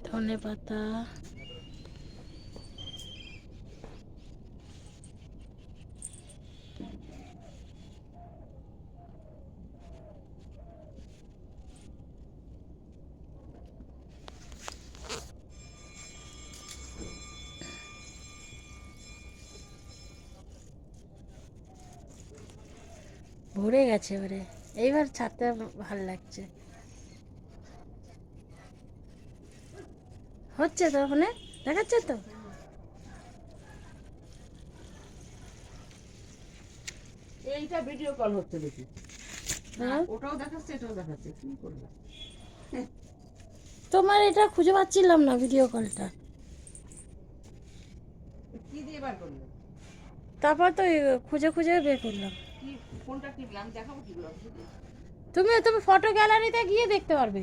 ধনে পাতা, ভরে গেছে এবারে। এইবার ছাড়তে ভালো লাগছে। হচ্ছে তো ওখানে দেখাচ্ছে তো। এইটা ভিডিও কল হচ্ছে দেখি। হ্যাঁ, ওটাও দেখাচ্ছে এটাও দেখাচ্ছে, কি করবে? তোমার এটা খুঁজে পাচ্ছিলাম না ভিডিও কলটা। কি দিয়ে বার করলে? তারপর তো খুঁজে খুঁজে বের করলাম। কি কোনটা টিপলে আমি দেখাবো কি করে? তুমি ফটো গ্যালারিতে গিয়ে দেখতে পারবে।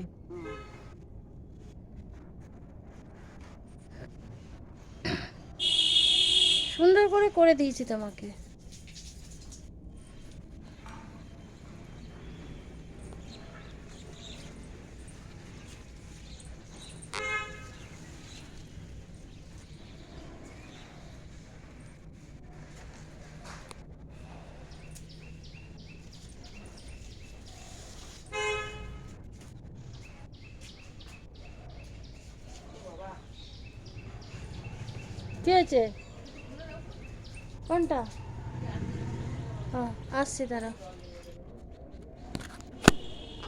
সুন্দর করে করে দিয়েছি তোমাকে। কি হয়েছে? কোনটা? হ্যাঁ, আসছি দাঁড়া।